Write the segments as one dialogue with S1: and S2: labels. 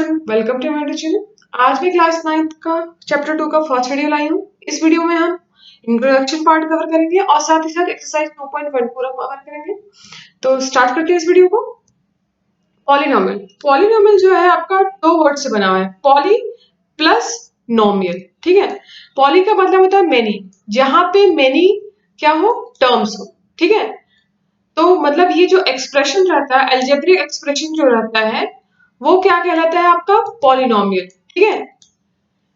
S1: Student, welcome to my channel. आज मैं class 9th का चैप्टर 2 का फर्स्ट वीडियो लाई हूँ। इस वीडियो में हम इंट्रोडक्शन पार्ट कवर करेंगे और साथ ही साथ एक्सरसाइज 2.1 पूरा कवर करेंगे। तो स्टार्ट करते हैं इस वीडियो को। पॉलिनोमियल। पॉलिनोमियल जो है आपका दो वर्ड से बना हुआ है, पॉली प्लस नोमियल। ठीक है, पॉली का मतलब होता है मेनी, जहां पे मेनी क्या हो, टर्म्स हो। ठीक है, तो मतलब ये जो एक्सप्रेशन रहता है, अलजेब्रिक एक्सप्रेशन जो रहता है, वो क्या कहलाता है आपका, पॉलिनोमियल। ठीक है,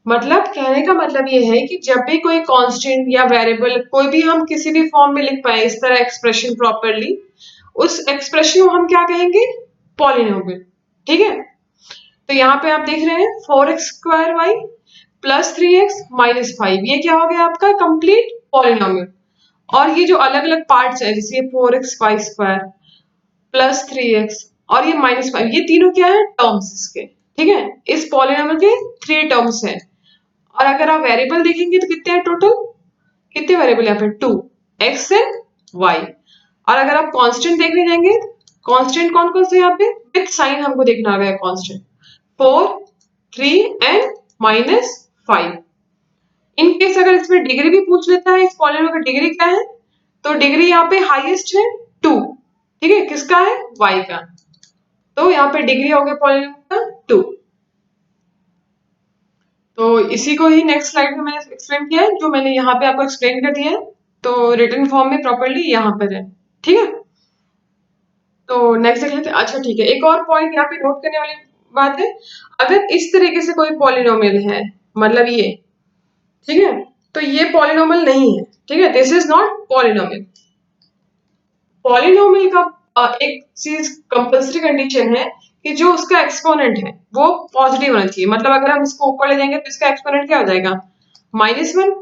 S1: मतलब कहने का मतलब ये है कि जब भी कोई कांस्टेंट या वेरिएबल कोई भी हम किसी भी फॉर्म में लिख पाए इस तरह एक्सप्रेशन प्रॉपरली, उस एक्सप्रेशन को हम क्या कहेंगे, पॉलिनोमियल। ठीक है, तो यहाँ पे आप देख रहे हैं 4x² प्लस 3x माइनस 5, ये क्या हो गया आपका कंप्लीट पॉलिनोमियल। और ये जो अलग अलग पार्ट्स है, जैसे 4x² प्लस 3x और ये माइनस 5, ये तीनों क्या है, टर्म्स इसके। ठीक है, इस पॉलिनोमियल के 3 टर्म्स हैं। और अगर आप वेरिएबल देखेंगे तो कितने हैं टोटल, कितने वेरिएबल यहाँ पे, 2 x एंड y। और अगर आप कांस्टेंट देखने जाएंगे, कांस्टेंट कौन कौन से यहाँ पे विद साइन हमको देखना आ गया, constant 4, 3 and minus 5। In case अगर इसमें डिग्री भी पूछ लेता है, इस पॉलिनोमियल का डिग्री क्या है, तो डिग्री यहाँ पे हाईएस्ट है 2। ठीक है, किसका है, y का। तो यहाँ पे डिग्री हो गया पॉलिनोमियल का 2। तो इसी को ही नेक्स्ट स्लाइड में मैंने एक्सप्लेन किया है, जो मैंने यहाँ पे आपको एक्सप्लेन कर दिया है, तो रिटन फॉर्म में प्रॉपर्ली यहाँ पर है। ठीक है, तो नेक्स्ट देख लेते हैं। अच्छा ठीक है, एक और पॉइंट यहाँ पे नोट करने वाली बात है, अगर इस तरीके से कोई पॉलिनोमियल है, मतलब ये, ठीक है, तो ये पॉलिनोमियल नहीं है। ठीक है, this is not polynomial. Polynomial का एक चीज कंपल्सरी कंडीशन है कि जो उसका एक्सपोनेंट है वो पॉजिटिव होना चाहिए। मतलब अगर हम इसको ऊपर ले जाएंगे तो इसका एक्सपोनेंट क्या हो जाएगा, -1,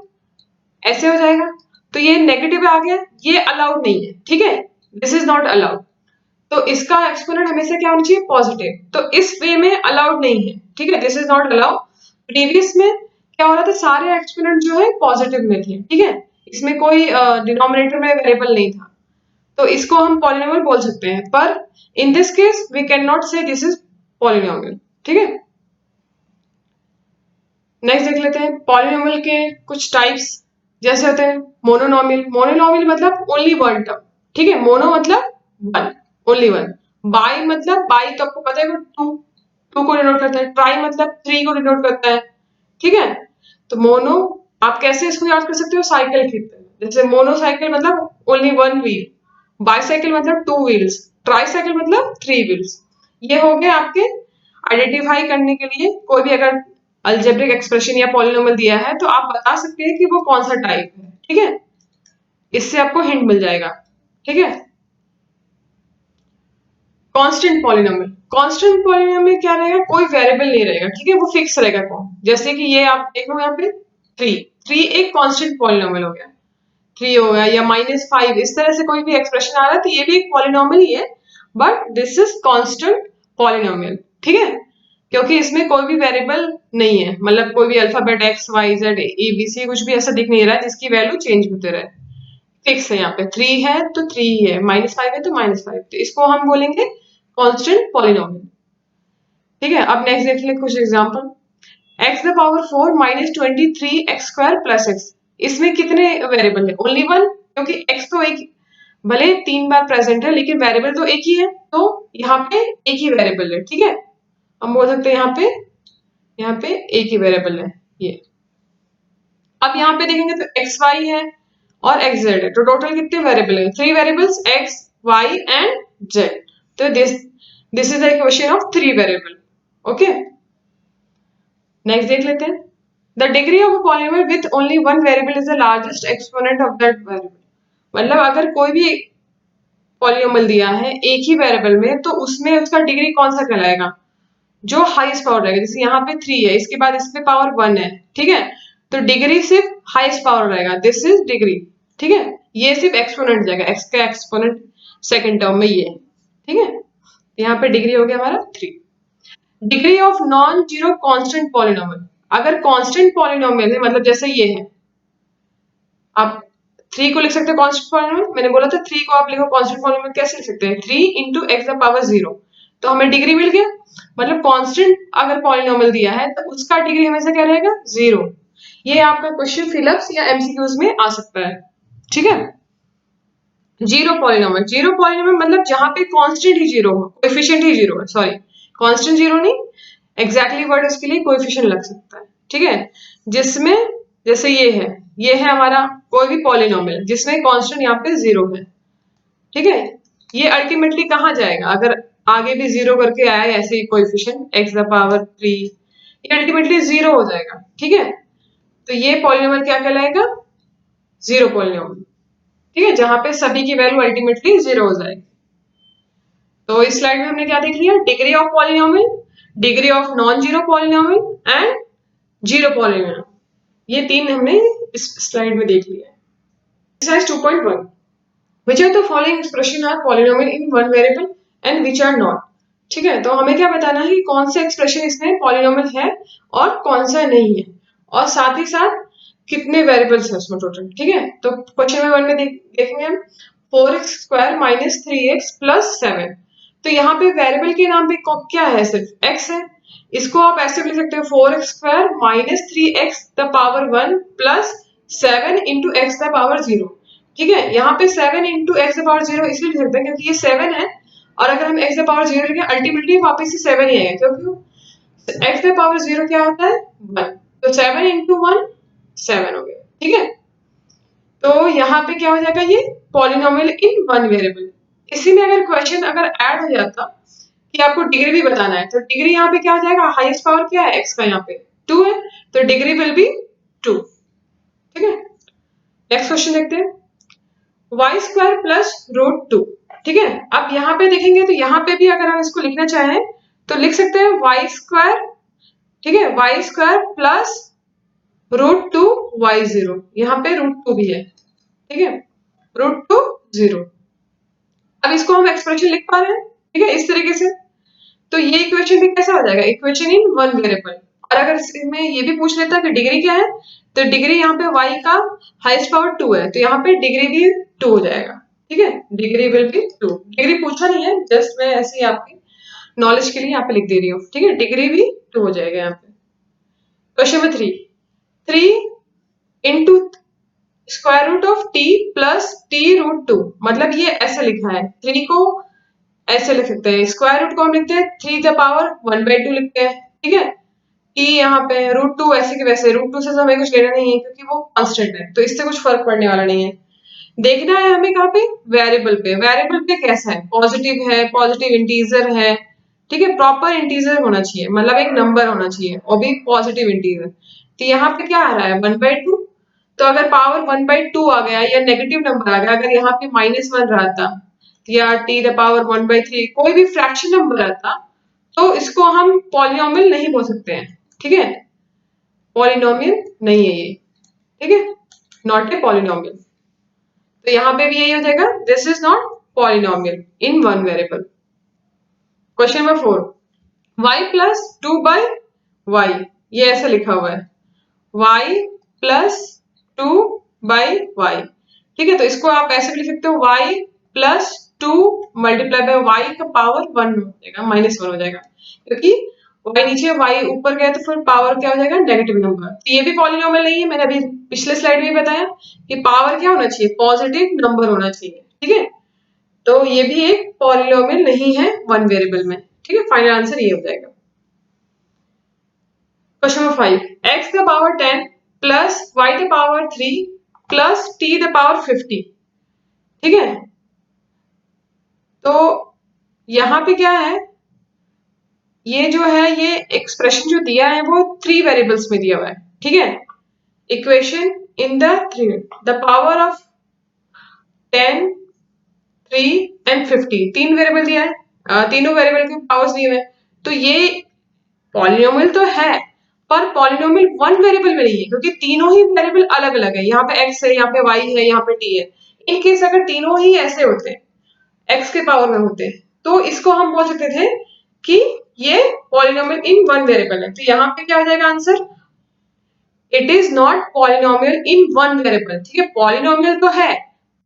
S1: ऐसे हो जाएगा। तो ये नेगेटिव आ गया, ये अलाउड नहीं है। ठीक है, दिस इज नॉट अलाउड। तो इसका एक्सपोनेंट हमेशा क्या होना चाहिए, पॉजिटिव। तो इस वे में अलाउड नहीं है। ठीक है, this is not allowed. Previous में क्या हो रहा था, सारे एक्सपोनेंट जो है पॉजिटिव में थे। ठीक है, इसमें कोई डिनोमिनेटर में वेरिएबल नहीं था, तो इसको हम पॉलिनोमियल बोल सकते हैं। पर in this case we can not say this is polynomial. ठीक है, नेक्स्ट देख लेते हैं पॉलिनोमियल के कुछ टाइप्स। जैसे होते हैं मोनोनोमियल। मोनोनोमियल मतलब ओनली वन टर्म। ठीक है, मोनो मतलब वन, ओनली वन। बाई मतलब, बाई तो आपको पता है वो टू को डिनोट करता है। ट्राई मतलब 3 को डिनोट करता है। ठीक है, तो मोनो आप कैसे इसको याद कर सकते हो, साइकिल की तरह। जैसे मोनोसाइकिल मतलब ओनली वन व्हील, बाईसाइकिल मतलब 2 व्हील्स, ट्राईसाइकिल मतलब 3 व्हील्स। ये हो गए आपके आइडेंटिफाई करने के लिए। कोई भी अगर अलजेब्रिक एक्सप्रेशन या पॉलिनोमियल दिया है तो आप बता सकते हैं कि वो कौन सा टाइप है। ठीक है, इससे आपको हिंट मिल जाएगा। ठीक है, कांस्टेंट पॉलिनोमियल। कांस्टेंट पॉलिनोमियल में क्या रहेगा, कोई वेरिएबल नहीं रहेगा। ठीक है, वो फिक्स रहेगा। कौन, जैसे कि ये आप देख लो यहाँ पे 3 एक कांस्टेंट पॉलिनोमियल हो गया, 3 हो गया, या -5, इस तरह से कोई भी एक्सप्रेशन आ रहा है तो ये भी एक पॉलिनोमियल ही है, but this is constant polynomial. ठीक है, क्योंकि इसमें कोई भी वेरिएबल नहीं है, मतलब कोई भी alphabet x y z a b c कुछ भी ऐसा दिख नहीं रहा है जिसकी वैल्यू चेंज होते रहे। फिक्स है, यहाँ पे 3 है तो 3 ही है, -5 है तो -5, तो इसको हम बोलेंगे कांस्टेंट पॉलिनोमियल। ठीक है, अब नेक्स्ट देख ले कुछ example. x⁴ -23x² plus x, इसमें कितने वेरिएबल है, ओनली वन, क्योंकि x तो एक, भले 3 बार प्रेजेंट है लेकिन वेरिएबल तो एक ही है, तो यहाँ पे एक ही वेरिएबल है। ठीक है, हम बोल सकते हैं यहाँ पे एक ही वेरिएबल है ये। अब यहाँ पे देखेंगे तो एक्स वाई है और एक्स जेड है, तो टोटल कितने वेरिएबल है, 3 variables x y and z. तो this is the equation of 3 variable. Okay, next देख लेते हैं। The degree of a polynomial with only one variable is the largest exponent of that variable. मतलब अगर कोई भी पॉलिनोमियल दिया है एक ही वेरिएबल में, तो उसमें उसका डिग्री कौन सा कहलाएगा, जो हाईएस्ट पावर रहेगा। जैसे यहाँ पे 3 है, इसके बाद इसमें पावर 1 है। ठीक है, तो डिग्री सिर्फ हाईएस्ट पावर रहेगा, दिस इज डिग्री। ठीक है, ये सिर्फ एक्सपोनेंट जाएगा, एक्स का एक्सपोनेंट सेकंड टर्म में ये है। ठीक है, यहाँ पे डिग्री हो गया हमारा 3। Degree of non zero constant polynomial. अगर कांस्टेंट पॉलिनोमियल है, मतलब जैसे ये है, आप 3 को लिख सकते हो कांस्टेंट पॉलिनोमियल। मैंने बोला था 3 को आप लिखो कांस्टेंट पॉलिनोमियल, कैसे लिख सकते हैं, 3 × x⁴ 0। तो हमें डिग्री मिल गया। मतलब कांस्टेंट अगर पॉलिनोमियल दिया है तो उसका डिग्री हमेशा क्या रहेगा, 0। ये आपका क्वेश्चन फिलअप्स या एमसीक्यूज में आ सकता है, ठीक है। जीरो पॉलिनोमियल मतलब जहां पे कांस्टेंट ही जीरो हो, कोएफिशिएंट ही जीरो है, सॉरी कांस्टेंट जीरो नहीं, एग्जैक्टली वर्ड उसके लिए कोएफिशिएंट लग सकता है, ठीक है। जिसमें जैसे ये है हमारा कोई भी पॉलिनोमियल जिसमें कांस्टेंट यहाँ पे जीरो है, ठीक है। ये अल्टीमेटली कहाँ जाएगा, अगर आगे भी जीरो करके आया है ऐसे ही कोएफिशिएंट x द पावर 3, ये अल्टीमेटली जीरो हो जाएगा, ठीक है। तो ये पॉलिनोमियल क्या कहलाएगा, जीरो पॉलिनोमियल, ठीक है, जहां पे सभी की वैल्यू अल्टीमेटली जीरो हो जाएगी। तो इस स्लाइड में हमने क्या देख लिया, degree of polynomial, degree of non zero polynomial and zero polynomial, ये तीन हमने इस स्लाइड में देख लिया है। Exercise 2.1, which of the following expression are polynomial in one variable and which are not। ठीक है, तो हमें क्या बताना है कि कौन सा एक्सप्रेशन इसमें पॉलिनोमियल है और कौन सा नहीं है, और साथ ही साथ कितने वेरिएबल्स है उसमें टोटल, ठीक है। तो क्वेश्चन नंबर 1 में देखेंगे हम 4x² माइनस 3x प्लस 7। तो यहाँ पे वेरिएबल के नाम पे क्या है, सिर्फ x है। इसको आप ऐसे भी लिख सकते हो 4x² minus 3x the power 1 plus 7 into x the power 0, ठीक है। यहाँ पे 7 इंटू एक्स द पावर 0 इसलिए लिख सकते हैं क्योंकि ये 7 है, और अगर हम एक्स द पावर 0 लिखें अल्टीमेटली वापस से 7 ही आएगा, क्योंकि एक्स द पावर 0 क्या होता है, 1। तो 7 इंटू 1 7 हो गया, ठीक है। तो यहाँ पे क्या हो जाएगा, ये पॉलिनोमियल इन वन वेरिएबल। इसी में अगर क्वेश्चन अगर ऐड हो जाता कि आपको डिग्री भी बताना है, तो डिग्री यहाँ पे क्या हो जाएगा, हाईएस्ट पावर क्या है, एक्स का यहाँ पे 2 है, तो डिग्री विल बी 2, ठीक है। नेक्स्ट क्वेश्चन देखते हैं, y² प्लस √2, ठीक है। अब यहाँ पे देखेंगे तो यहाँ पे भी अगर हम इसको लिखना चाहें तो लिख सकते हैं y², ठीक है, y² प्लस √2 y0, यहाँ पे √2 भी है, ठीक है, √2 0। अब इसको हम एक्सप्रेशन लिख पा रहे हैं, ठीक है, इस तरीके से। तो ये इक्वेशन भी कैसा हो जाएगा, इक्वेशन इन वन वेरिएबल। और अगर इसमें ये भी पूछ लेता कि डिग्री क्या है, तो डिग्री यहाँ पे y का हाईएस्ट पावर 2 है, तो यहाँ पे डिग्री भी 2 हो जाएगा, ठीक है, डिग्री विल बी 2। डिग्री पूछा नहीं है, जस्ट मैं ऐसे ही आपकी नॉलेज के लिए यहाँ पे लिख दे रही हूँ, ठीक है, डिग्री भी 2 हो जाएगा यहाँ पे। Question number 3 into square root of t plus t√2, मतलब ये ऐसे लिखा है, 3 को ऐसे लिख सकते हैं, स्क्वायर रूट को हम लिखते हैं 3 द पावर 1/2 लिखते हैं, ठीक है। t यहाँ पे √2 ऐसे के वैसे, √2 से हमें कुछ लेना नहीं है क्योंकि वो कांस्टेंट है, तो इससे कुछ फर्क पड़ने वाला नहीं है। देखना है हमें कहाँ पे, वेरिएबल पे। वेरिएबल पे कैसा है, पॉजिटिव है, पॉजिटिव इंटीजर है, ठीक है, प्रॉपर इंटीजर होना चाहिए, मतलब एक नंबर होना चाहिए और भी पॉजिटिव इंटीजर। तो यहाँ पे क्या आ रहा है 1/2, तो अगर पावर 1/2 आ गया या नेगेटिव नंबर आ गया, अगर यहाँ पे -1 रहा था या t द पावर 1/3 कोई भी फ्रैक्शन नंबर आता, तो इसको हम पॉलिनोमियल नहीं बोल सकते हैं, ठीक है, पॉलिनोमियल नहीं है ये, ठीक है, नॉट ए पॉलिनोमियल। तो यहाँ पे भी यही हो जाएगा, this is not polynomial in one variable. Question number 4, y plus 2/y, ये ऐसा लिखा हुआ है y प्लस 2/y, ठीक है। तो इसको आप ऐसे भी लिख सकते हो y plus 2 multiply by y का पावर 1 हो जाएगा, -1 हो जाएगा, क्योंकि y नीचे y ऊपर गया तो फिर पावर क्या हो जाएगा, नेगेटिव नंबर। तो ये भी पॉलिनोमियल नहीं है, मैंने अभी पिछले स्लाइड में बताया कि पावर क्या होना चाहिए, पॉजिटिव नंबर होना चाहिए, ठीक है। तो ये भी एक पॉलिनोमियल नहीं है वन वेरिएबल में, ठीक है, फाइनल आंसर ये हो जाएगा। Question number 5, x the power 10 plus y the power 3 plus t the power 50, ठीक है। तो यहाँ पे क्या है, ये जो है, ये एक्सप्रेशन जो दिया है वो 3 वेरिएबल्स में दिया हुआ है, ठीक है। Equation in the 3 the power of 10 3 and 50, 3 variable दिया है, तीनों वेरिएबल के पावर्स दिए हुए हैं। तो ये पॉलिनोमियल तो है, पर पॉलिनोमियल वन वेरिएबल में नहीं है, क्योंकि तीनों ही वेरिएबल अलग अलग है, यहाँ पे x है, यहाँ पे y है, यहाँ पे t है। इन केस अगर तीनों ही ऐसे होते हैं, x के पावर में होते हैं, तो इसको हम बोल सकते थे कि ये पॉलिनोमियल इन वन वेरिएबल है। तो यहाँ पे क्या हो जाएगा answer, it is not polynomial in one variable, ठीक है, पॉलिनोमियल तो है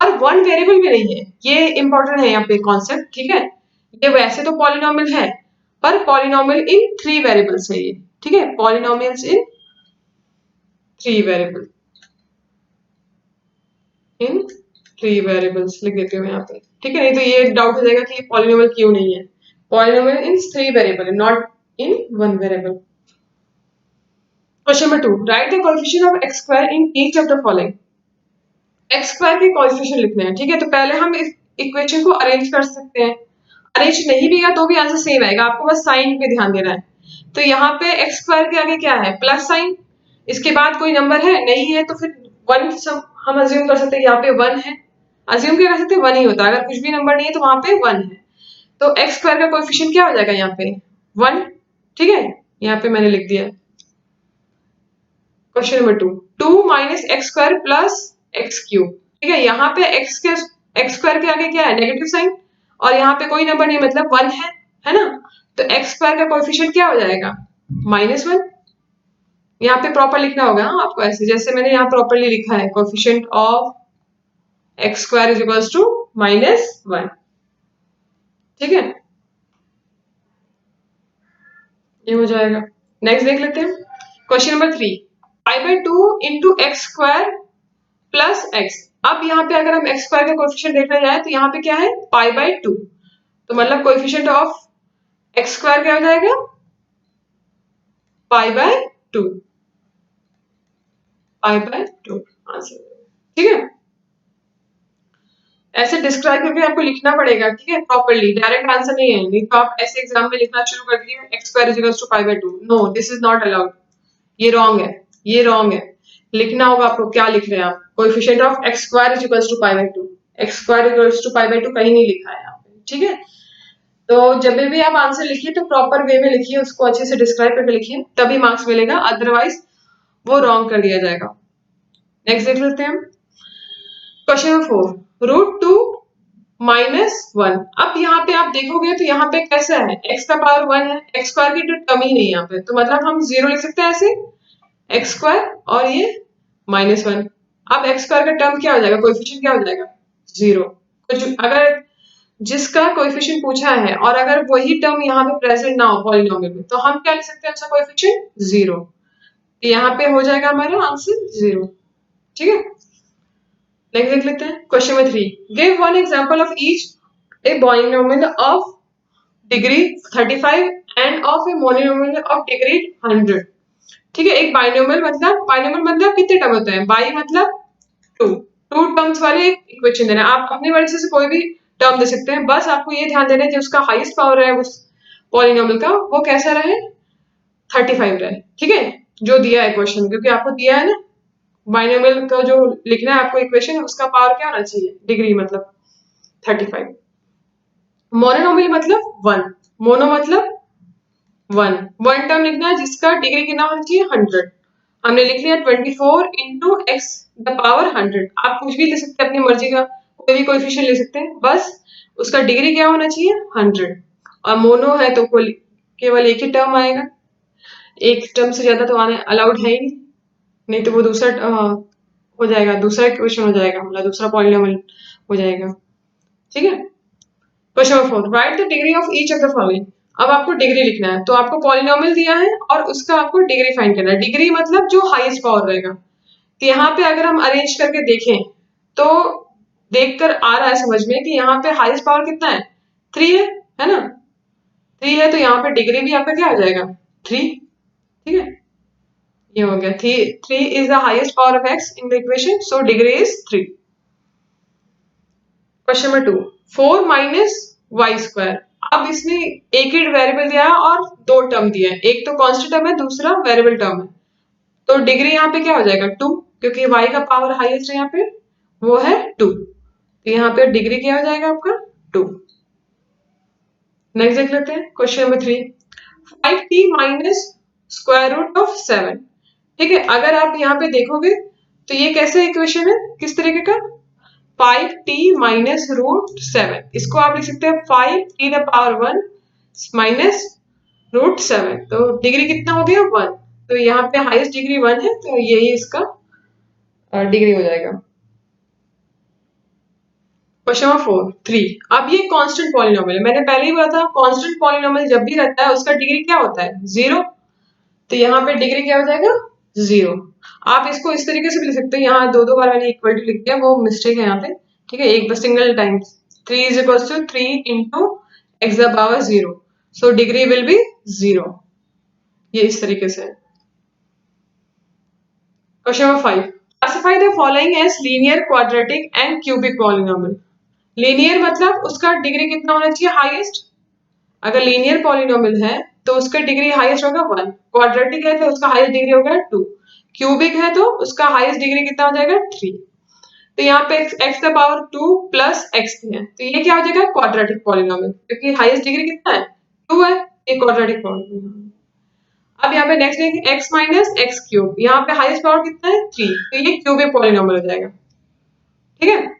S1: पर वन वेरिएबल में नहीं है, ये इंपॉर्टेंट है यहाँ पे कॉन्सेप्ट, ठीक है। ये वैसे तो पॉलिनोमियल है, पर पॉलिनोमियल इन 3 वेरिएबल्स है ये, ठीक है, पॉलिनोमियल्स इन 3 वेरिएबल, इन 3 वेरिएबल्स लिख देती हूँ यहाँ पे, ठीक है, नहीं तो ये डाउट हो जाएगा कि ये पॉलिनोमियल क्यों नहीं है। Polynomial in 3 variable, not in 1 variable. Question number 2, right the coefficient of x square in each of the following. x square के कोएफिशिएंट लिखने हैं, ठीक है, तो पहले हम इस इक्वेशन को अरेंज कर सकते हैं। अरेंज नहीं भी है तो भी आंसर सेम आएगा, आपको बस साइन पे ध्यान देना है। तो यहाँ पे x स्क्वायर के आगे क्या है, प्लस साइन, इसके बाद कोई नंबर है नहीं है, तो फिर 1 हम अज्यूम कर सकते हैं यहाँ पे 1 है, अज्यूम क्या कर सकते हैं 1 ही होता है, अगर कुछ भी नंबर नहीं है तो वहां पे 1 है, तो x स्क्वायर का कोएफिशिएंट क्या हो जाएगा यहाँ पे 1, ठीक है, यहाँ पे मैंने लिख दिया। Question number 2, 2 minus x square plus x cube, ठीक है, यहाँ पे एक्स स्क्वायर के आगे क्या है, नेगेटिव साइन, और यहाँ पे कोई नंबर नहीं मतलब 1 है ना, तो एक्स स्क्वायर का कोएफिशिएंट क्या हो जाएगा -1। यहाँ पे प्रॉपर लिखना होगा आपको, ऐसे जैसे मैंने यहाँ प्रॉपरली लिखा है, coefficient of x square is equals to -1, ठीक है, ये हो जाएगा। नेक्स्ट देख लेते हैं, question number 3, π/2 into x square plus x. अब यहाँ पे अगर हम एक्स स्क्वायर का कोएफिशिएंट देखने जाए तो यहाँ पे क्या है π/2, तो मतलब कोएफिशिएंट ऑफ एक्स स्क्वायर क्या हो जाएगा π/2, π/2 आंसर, ठीक है। ऐसे डिस्क्राइब करके आपको लिखना पड़ेगा, ठीक है, प्रॉपर्ली, डायरेक्ट आंसर नहीं है, नहीं तो आप ऐसे एग्जाम में लिखना शुरू कर दिए x square is equals to π/2, no this is not allowed, ये रॉन्ग है, ये रॉन्ग है। लिखना होगा आपको क्या लिख रहे हैं आप, coefficient of x square is equals to π/2, x square equals to π/2 कहीं नहीं लिखा है यहाँ पे, ठीक है। तो जब भी आप आंसर लिखिए तो प्रॉपर वे में लिखिए, उसको अच्छे से डिस्क्राइब करके लिखिए, तभी मार्क्स मिलेगा, अदरवाइज वो रॉन्ग कर दिया जाएगा। नेक्स्ट देख लेते हैं, क्वेश्चन नंबर 4, √2 -1। अब यहाँ पे आप देखोगे तो यहाँ पे कैसा है, x का पावर 1 है, x स्क्वायर की तो टर्म ही नहीं है यहाँ पे, तो मतलब हम 0 लिख सकते हैं ऐसे, x स्क्वायर और ये -1। अब x स्क्वायर का टर्म क्या हो जाएगा, कोएफिशिएंट क्या हो जाएगा 0। कुछ अगर जिसका कोएफिशिएंट पूछा है और अगर वही टर्म यहाँ पे प्रेजेंट ना हो पॉलिनोमियल में, तो हम क्या लिख सकते हैं उसका कोएफिशिएंट 0, तो यहाँ पे हो जाएगा हमारा आंसर 0, ठीक है। नेक्स्ट देख लेते हैं, question number 3, give one example of each A binomial of degree 35 end of a monomial of degree 100, ठीक है। एक बाइनोमियल मतलब कितने टर्म होते हैं, बाई मतलब 2 टर्म्स वाले एक इक्वेशन देना है, आप अपनी मर्जी से कोई भी टर्म दे सकते हैं, बस आपको ये ध्यान देना है कि उसका हाईएस्ट पावर है उस पॉलिनोमियल का वो कैसा रहे 35 रहे, ठीक है, जो दिया है क्वेश्चन, क्योंकि आपको दिया है ना बाइनोमियल का जो लिखना है आपको इक्वेशन, उसका पावर क्या होना चाहिए, डिग्री मतलब 35। मोनोनोमियल मतलब 1, मोनो मतलब 1 टर्म लिखना है जिसका डिग्री कितना होना चाहिए 100, हमने लिख लिया 24 इंटू एक्स द पावर 100, आप कुछ भी ले सकते हैं अपनी मर्जी का, कोई भी कोएफिशिएंट ले सकते हैं, बस उसका डिग्री क्या होना चाहिए 100, और मोनो है तो केवल एक ही टर्म आएगा, एक टर्म से ज्यादा तो आने अलाउड है ही नहीं, तो वो दूसरा हो जाएगा, दूसरा इक्वेशन हो जाएगा, मतलब दूसरा पॉलिनोमियल हो जाएगा, ठीक है। Question number 4, right the degree of each of the following. अब आपको डिग्री लिखना है, तो आपको पॉलिनोमियल दिया है और उसका आपको डिग्री फाइंड करना है, डिग्री मतलब जो हाईएस्ट पावर रहेगा, तो यहाँ पे अगर हम अरेंज करके देखें तो देखकर आ रहा है समझ में कि यहाँ पे हाईएस्ट पावर कितना है 3 है ना, 3 है, तो यहाँ पे डिग्री भी आपका क्या हो जाएगा 3, ठीक है, ये हो गया 3 is the highest power of x in the equation, so degree is 3। Question number 2, 4 minus y square. अब इसने एक ही वेरिएबल दिया है और 2 टर्म दिया है, एक तो कांस्टेंट टर्म है दूसरा वेरिएबल टर्म है, तो डिग्री यहाँ पे क्या हो जाएगा 2, क्योंकि y का पावर हाईएस्ट है यहाँ पे वो है 2, तो यहाँ पे डिग्री क्या हो जाएगा आपका 2। नेक्स्ट देख लेते हैं, question number 3, 5t minus square root of 7, ठीक है। अगर आप यहाँ पे देखोगे तो ये कैसे इक्वेशन है, किस तरीके का 5t माइनस √7, इसको आप लिख सकते हैं 5t द पावर 1 माइनस √7, तो डिग्री कितना हो गया 1, तो यहाँ पे हाईएस्ट डिग्री 1 है, तो यही इसका डिग्री हो जाएगा। Question number 4 3। अब ये कांस्टेंट पॉलिनोमियल है, मैंने पहले ही बोला था कांस्टेंट पॉलिनोमियल जब भी रहता है उसका डिग्री क्या होता है, जीरो। तो यहाँ पे डिग्री क्या हो जाएगा, जीरो। आप इसको इस तरीके से भी लिख सकते हो, यहाँ दो दो बार मैंने इक्वल टू लिख दिया, वो मिस्टेक है यहाँ पे, ठीक है। एक बस single time, 3 is equal to 3 into x the power zero, so degree will be zero. ये इस तरीके से। Question number 5, classify the following as linear, quadratic and cubic polynomial. Linear मतलब उसका डिग्री कितना होना चाहिए, हाईएस्ट। अगर लीनियर पॉलिनोमियल है तो उसका डिग्री हाईएस्ट होगा 1, क्वाड्रेटिक है तो उसका हाईएस्ट डिग्री होगा 2, क्यूबिक है तो उसका हाईएस्ट डिग्री कितना हो जाएगा 3। तो यहाँ पे x का पावर 2 प्लस x है, तो ये क्या हो जाएगा, क्वाड्रेटिक पॉलिनोमियल, क्योंकि हाईएस्ट डिग्री कितना है, 2 है, ये क्वाड्रेटिक पॉलिनोमियल। अब यहाँ पे नेक्स्ट देखेंगे x माइनस एक्स क्यूब, यहाँ पे हाईएस्ट पावर कितना है 3, तो ये क्यूबिक पॉलिनोमियल हो जाएगा, ठीक है।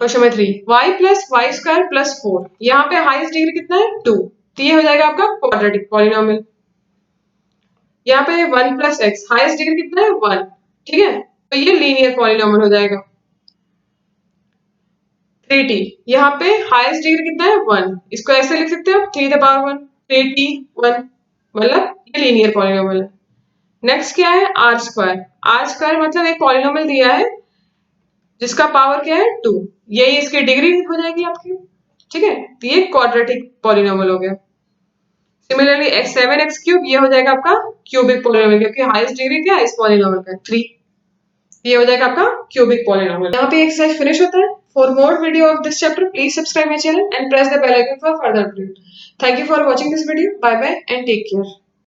S1: Question number 3, y plus y square plus 4, यहाँ पे हाईएस्ट डिग्री कितना है 2, तो ये हो जाएगा आपका क्वाड्रेटिक पॉलिनोमियल। यहाँ पे 1 प्लस एक्स, हाईएस्ट डिग्री कितना है 1, ठीक है, तो ये लीनियर पॉलिनोमियल हो जाएगा। 3t, यहाँ पे हाईएस्ट डिग्री कितना है 1, इसको ऐसे लिख सकते हो 3 द पावर 1, 3t 1, मतलब ये लीनियर पॉलिनोमियल है। नेक्स्ट क्या है, आर स्क्वायर। आर स्क्वायर मतलब एक पॉलिनोमियल दिया है जिसका पावर क्या है 2, यही इसकी डिग्री हो जाएगी आपकी, ठीक है, तो ये क्वाड्रेटिक पॉलिनोमियल हो गया। सिमिलरली एक्स 7x क्यूब, ये हो जाएगा आपका क्यूबिक पॉलिनोमियल, क्योंकि हाईएस्ट डिग्री क्या है इस पॉलिनोमियल का 3, ये हो जाएगा आपका क्यूबिक पॉलिनोमियल। यहाँ पे एक्सरसाइज फिनिश होता है। For more video of this chapter please subscribe my channel and press the bell icon for further update. Thank you for watching this video, bye bye and take care.